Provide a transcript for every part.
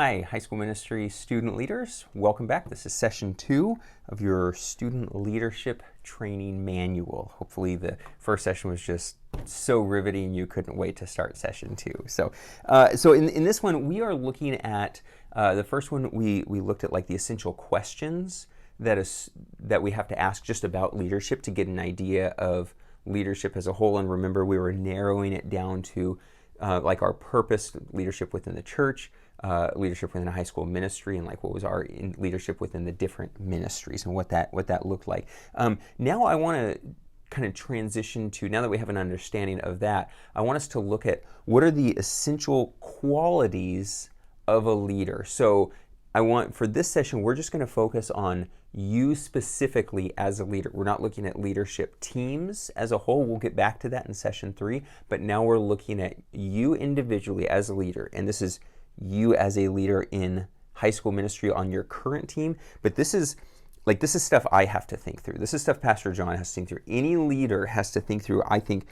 Hi, high school ministry student leaders. Welcome back. This is session 2 of your student leadership training manual. Hopefully the first session was just so riveting you couldn't wait to start session 2. So in this one, we are looking at, the first one we looked at like the essential questions that we have to ask just about leadership to get an idea of leadership as a whole. And remember, we were narrowing it down to like our purpose, leadership within the church, leadership within a high school ministry, and like what was our leadership within the different ministries and what that looked like. Now I want to kind of transition to, now that we have an understanding of that, I want us to look at what are the essential qualities of a leader. So for this session, we're just going to focus on you specifically as a leader. We're not looking at leadership teams as a whole. We'll get back to that in session 3, but now we're looking at you individually as a leader, and this is you as a leader in high school ministry on your current team. But this is stuff I have to think through. This is stuff Pastor John has to think through. Any leader has to think through, I think,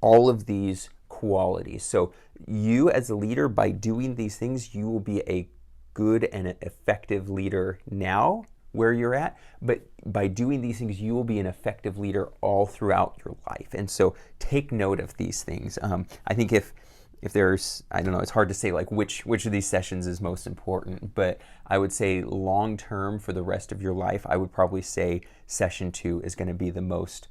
all of these qualities. So you as a leader, by doing these things, you will be a good and effective leader now where you're at, but by doing these things, you will be an effective leader all throughout your life. And so take note of these things. I think if there's, I don't know, it's hard to say like which of these sessions is most important, but I would say long term for the rest of your life, I would probably say session 2 is going to be the most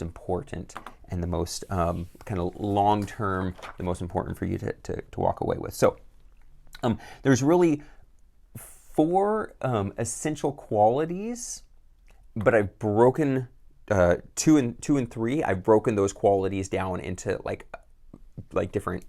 important and the most kind of long term, the most important for you to walk away with. So there's really 4 essential qualities, but I've broken 2 and 3. I've broken those qualities down into like different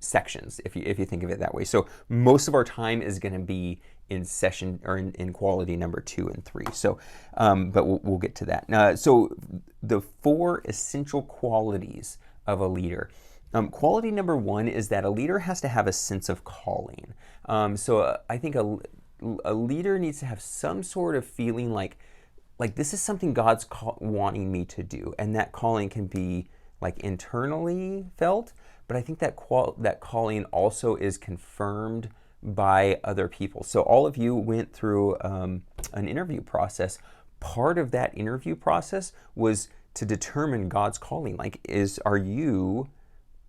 sections, if you think of it that way. So most of our time is going to be in session or in quality number 2 and 3. So, but we'll get to that. So the 4 essential qualities of a leader. Quality number 1 is that a leader has to have a sense of calling. So I think a leader needs to have some sort of feeling like this is something God's wanting me to do, and that calling can be like internally felt, but I think that calling also is confirmed by other people. So all of you went through an interview process. Part of that interview process was to determine God's calling. Like, are you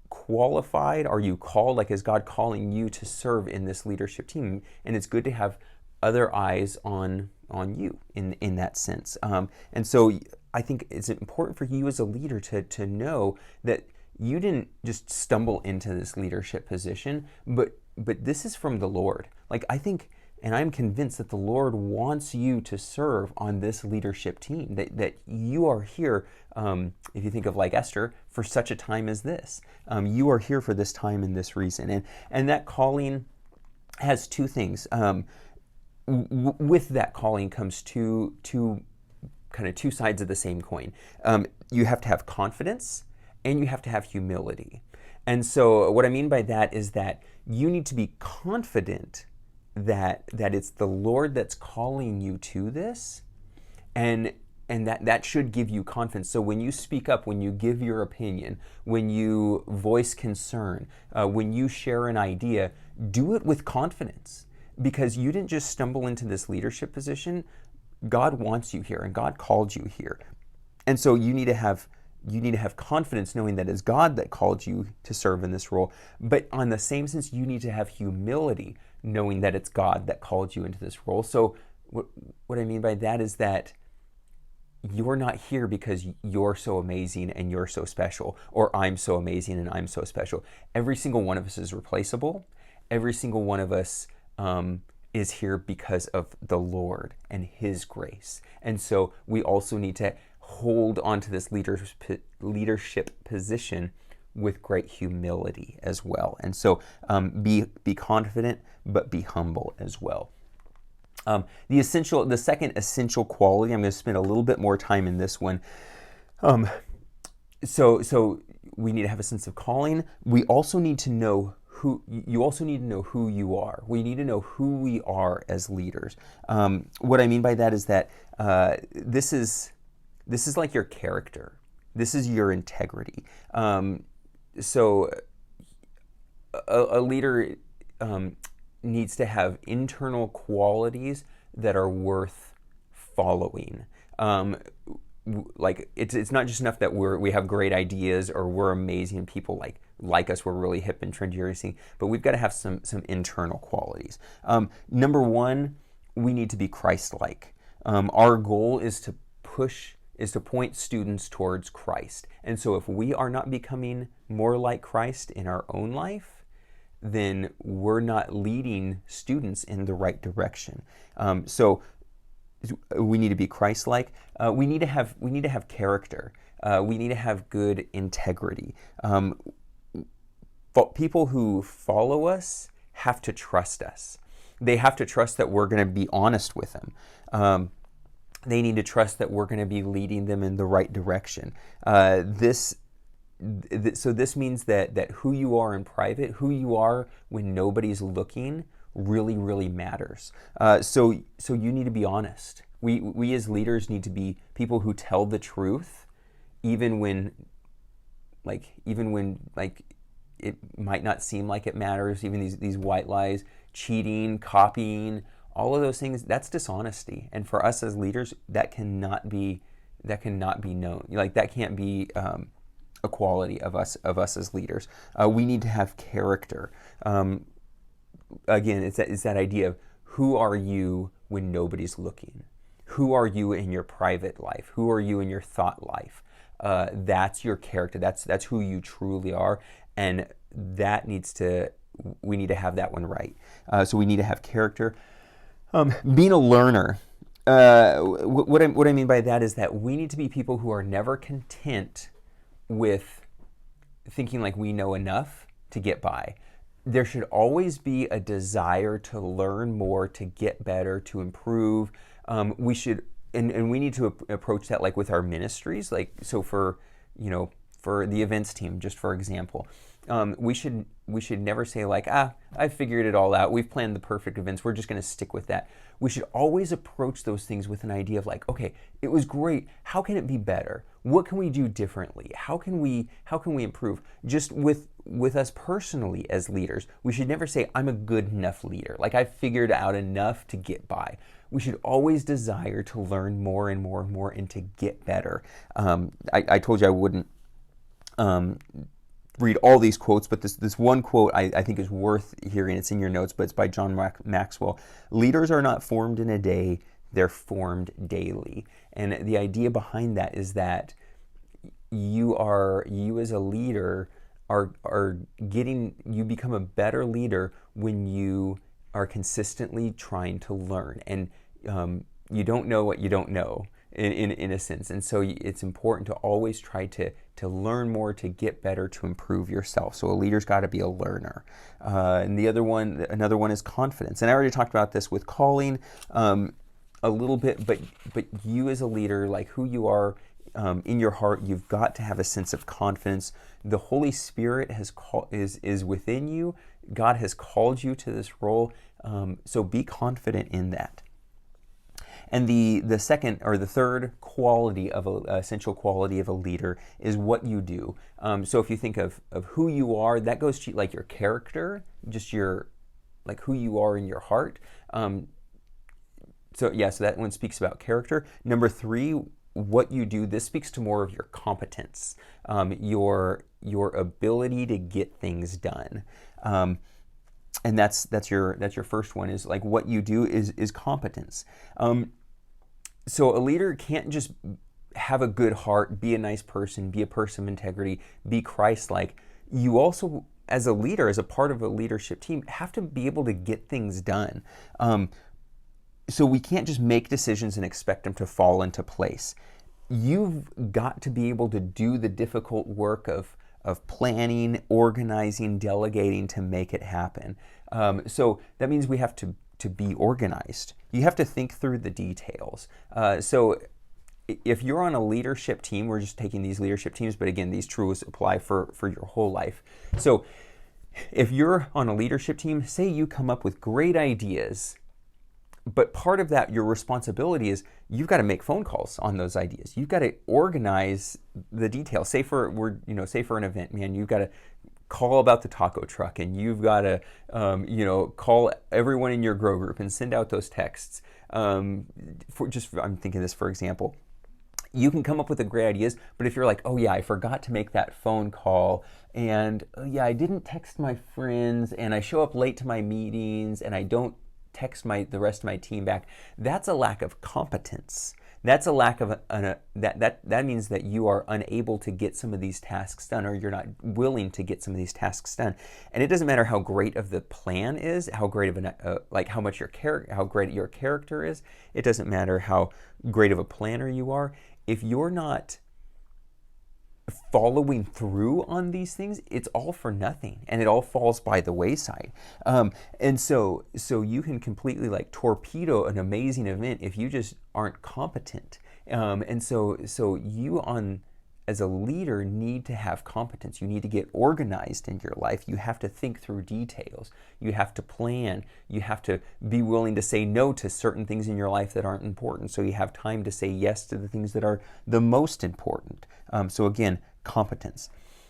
qualified? Are you called? Like, is God calling you to serve in this leadership team? And it's good to have other eyes on you in that sense. And so I think it's important for you as a leader to know that you didn't just stumble into this leadership position, but this is from the Lord. Like, I think, and I'm convinced that the Lord wants you to serve on this leadership team, that you are here, if you think of like Esther, for such a time as this. You are here for this time and this reason. And that calling has 2 things. With that calling comes two sides of the same coin. You have to have confidence and you have to have humility. And so what I mean by that is that you need to be confident that it's the Lord that's calling you to this, and that should give you confidence. So when you speak up, when you give your opinion, when you voice concern, when you share an idea, do it with confidence, because you didn't just stumble into this leadership position. God wants you here, and God called you here. And so you need to have confidence knowing that it's God that called you to serve in this role. But on the same sense, you need to have humility knowing that it's God that called you into this role. So what I mean by that is that you're not here because you're so amazing and you're so special, or I'm so amazing and I'm so special. Every single one of us is replaceable. Every single one of us is here because of the Lord and His grace. And so we also need to hold on to this leadership position with great humility as well. And so be confident, but be humble as well. The second essential quality, I'm going to spend a little bit more time in this one. So we need to have a sense of calling. We also need to know you also need to know who you are. We need to know who we are as leaders. What I mean by that is that this is like your character. This is your integrity. So a leader needs to have internal qualities that are worth following. Like it's not just enough that we have great ideas or we're amazing and people like us, we're really hip and trendy or anything, but we've got to have some internal qualities. Number one, we need to be Christ-like. Our goal is to point students towards Christ. And so if we are not becoming more like Christ in our own life, then we're not leading students in the right direction. So we need to be Christ-like. We need to have character. We need to have good integrity. People who follow us have to trust us. They have to trust that we're going to be honest with them. They need to trust that we're going to be leading them in the right direction. So this means that who you are in private, who you are when nobody's looking, really, really matters. So you need to be honest. We as leaders need to be people who tell the truth, even when it might not seem like it matters. Even these white lies, cheating, copying, all of those things, that's dishonesty. And for us as leaders, that cannot be known. Like that can't be a quality of us as leaders. We need to have character. Again, it's that idea of who are you when nobody's looking? Who are you in your private life? Who are you in your thought life? That's your character. That's who you truly are, and we need to have that one right. So we need to have character. Being a learner. What I mean by that is that we need to be people who are never content with thinking like we know enough to get by. There should always be a desire to learn more, to get better, to improve. We should, and we need to approach that like with our ministries. Like, so for the events team, just for example, we should never say like, I figured it all out. We've planned the perfect events. We're just going to stick with that. We should always approach those things with an idea of like, okay, it was great. How can it be better? What can we do differently? How can we improve? Just with us personally as leaders, we should never say, I'm a good enough leader. Like I figured out enough to get by. We should always desire to learn more and more and more and to get better. I told you I wouldn't read all these quotes, but this one quote I think is worth hearing. It's in your notes, but it's by John Maxwell. Leaders are not formed in a day, they're formed daily. And the idea behind that is that you as a leader you become a better leader when you are consistently trying to learn. And you don't know what you don't know. In a sense. And so it's important to always try to learn more, to get better, to improve yourself. So a leader's got to be a learner. And another one is confidence. And I already talked about this with calling a little bit, but you as a leader, like who you are in your heart, you've got to have a sense of confidence. The Holy Spirit is within you. God has called you to this role. So be confident in that. And the second or the third quality essential quality of a leader is what you do. So if you think of who you are, that goes to like your character, just like who you are in your heart. So that one speaks about character. Number 3, what you do. This speaks to more of your competence, your ability to get things done. And that's your first one, is like what you do is competence. So a leader can't just have a good heart, be a nice person, be a person of integrity, be Christ-like. You also, as a leader, as a part of a leadership team, have to be able to get things done. So we can't just make decisions and expect them to fall into place. You've got to be able to do the difficult work of planning, organizing, delegating to make it happen. So that means we have to be organized. You have to think through the details. So if you're on a leadership team, we're just taking these leadership teams, but again, these truths apply for your whole life. So if you're on a leadership team, say you come up with great ideas, but part of that, your responsibility is you've got to make phone calls on those ideas. You've got to organize the details. Say for an event, man, you've got to call about the taco truck, and you've got to, call everyone in your grow group and send out those texts. I'm thinking this for example. You can come up with the great ideas, but if you're like, oh yeah, I forgot to make that phone call, and oh yeah, I didn't text my friends, and I show up late to my meetings, and I don't text the rest of my team back, that's a lack of competence. That's a lack of that means that you are unable to get some of these tasks done, or you're not willing to get some of these tasks done. And it doesn't matter how great of the plan is, how great of how great your character is. It doesn't matter how great of a planner you are. If you're not following through on these things, it's all for nothing, and it all falls by the wayside. And so you can completely like torpedo an amazing event if you just aren't competent. And so you as a leader need to have competence. You need to get organized in your life. You have to think through details. You have to plan. You have to be willing to say no to certain things in your life that aren't important, so you have time to say yes to the things that are the most important. So again, competence.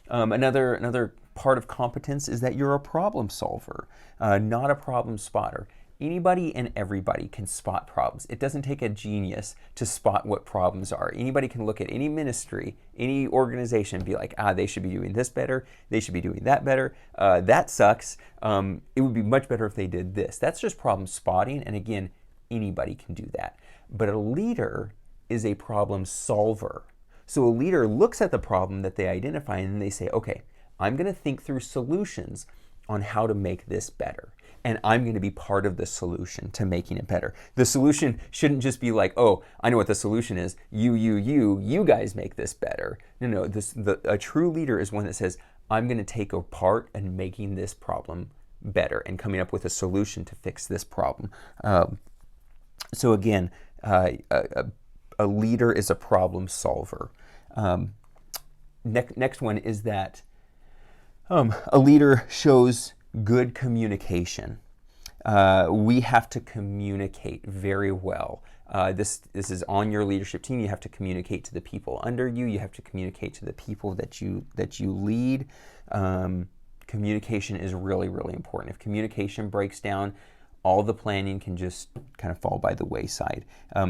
Another part of competence is that you're a problem solver, not a problem spotter. Anybody and everybody can spot problems. It doesn't take a genius to spot what problems are. Anybody can look at any ministry, any organization, and be like, they should be doing this better. They should be doing that better. That sucks. It would be much better if they did this. That's just problem spotting. And again, anybody can do that. But a leader is a problem solver. So a leader looks at the problem that they identify and they say, okay, I'm going to think through solutions on how to make this better. And I'm going to be part of the solution to making it better. The solution shouldn't just be like, oh, I know what the solution is. You guys make this better. No, a true leader is one that says, I'm going to take a part in making this problem better and coming up with a solution to fix this problem. So again, a leader is a problem solver. Next one is that a leader shows good communication. We have to communicate very well. This is on your leadership team. You have to communicate to the people under you. You have to communicate to the people that you lead. Communication is really, really important. If communication breaks down, all the planning can just kind of fall by the wayside.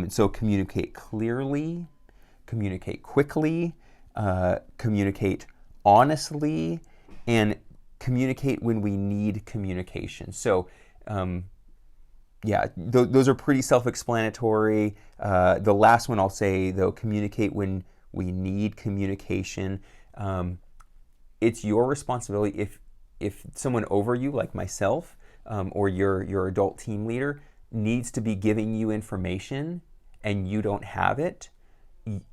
So communicate clearly, communicate quickly, communicate honestly, and communicate when we need communication. So those are pretty self-explanatory. The last one I'll say, though, communicate when we need communication. It's your responsibility if someone over you, like myself, or your adult team leader, needs to be giving you information and you don't have it.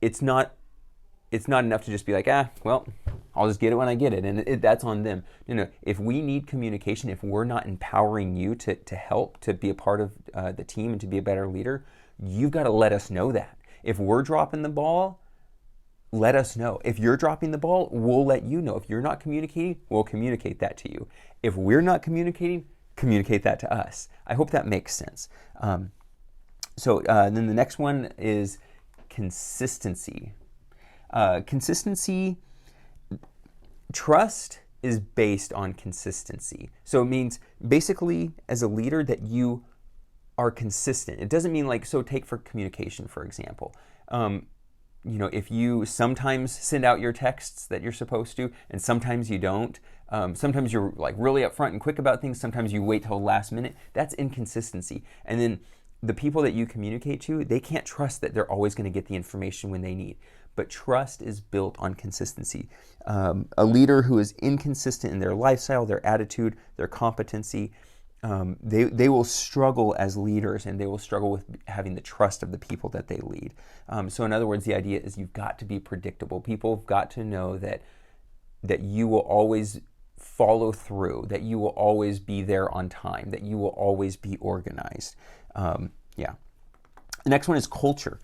It's not enough to just be like, well, I'll just get it when I get it, and that's on them. No, if we need communication, if we're not empowering you to help, to be a part of the team and to be a better leader, you've got to let us know that. If we're dropping the ball, let us know. If you're dropping the ball, we'll let you know. If you're not communicating, we'll communicate that to you. If we're not communicating, communicate that to us. I hope that makes sense. Then the next one is consistency. Trust is based on consistency. So it means basically as a leader that you are consistent. It doesn't mean like, so take for communication, for example. If you sometimes send out your texts that you're supposed to, and sometimes you don't, sometimes you're like really upfront and quick about things, sometimes you wait till the last minute, that's inconsistency. And then the people that you communicate to, they can't trust that they're always going to get the information when they need. But trust is built on consistency. A leader who is inconsistent in their lifestyle, their attitude, their competency, they will struggle as leaders, and they will struggle with having the trust of the people that they lead. So in other words, the idea is you've got to be predictable. People have got to know that you will always follow through, that you will always be there on time, that you will always be organized. The next one is culture.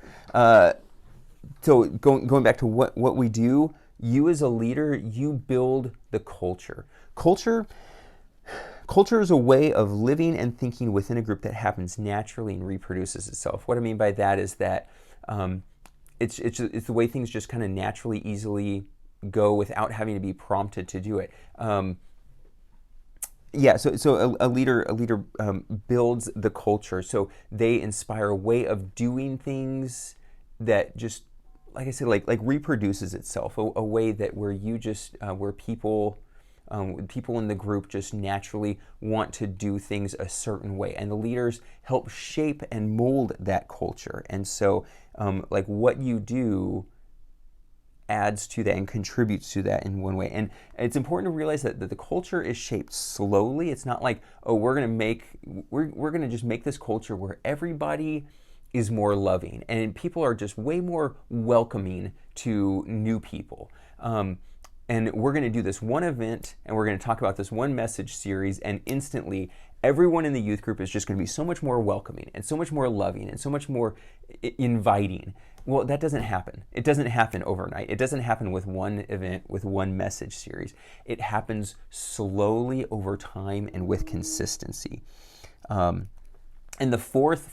So going back to what we do, you as a leader, you build the culture. Culture is a way of living and thinking within a group that happens naturally and reproduces itself. What I mean by that is that it's the way things just kind of naturally, easily go without having to be prompted to do it. Yeah, so a leader builds the culture. So they inspire a way of doing things that just, like I said, like reproduces itself. A way that where you just where people in the group just naturally want to do things a certain way, and the leaders help shape and mold that culture. And so, like what you do adds to that and contributes to that in one way. And it's important to realize that the culture is shaped slowly. It's not like, oh, we're gonna just make this culture where everybody is more loving and people are just way more welcoming to new people. And we're going to do this one event and we're going to talk about this one message series, and instantly everyone in the youth group is just going to be so much more welcoming and so much more loving and so much more inviting. Well, that doesn't happen. It doesn't happen overnight. It doesn't happen with one event, with one message series. It happens slowly over time and with consistency. And the fourth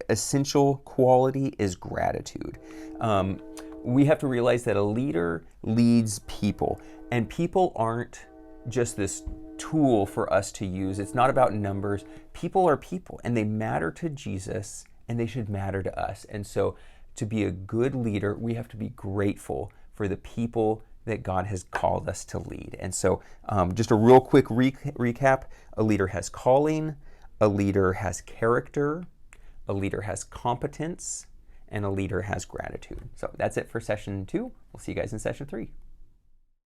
essential quality is gratitude. We have to realize that a leader leads people, and people aren't just this tool for us to use. It's not about numbers. People are people, and they matter to Jesus, and they should matter to us. And so to be a good leader, we have to be grateful for the people that God has called us to lead. And so just a real quick recap. A leader has calling, a leader has character, a leader has competence, and a leader has gratitude. So that's it for session 2. We'll see you guys in session 3.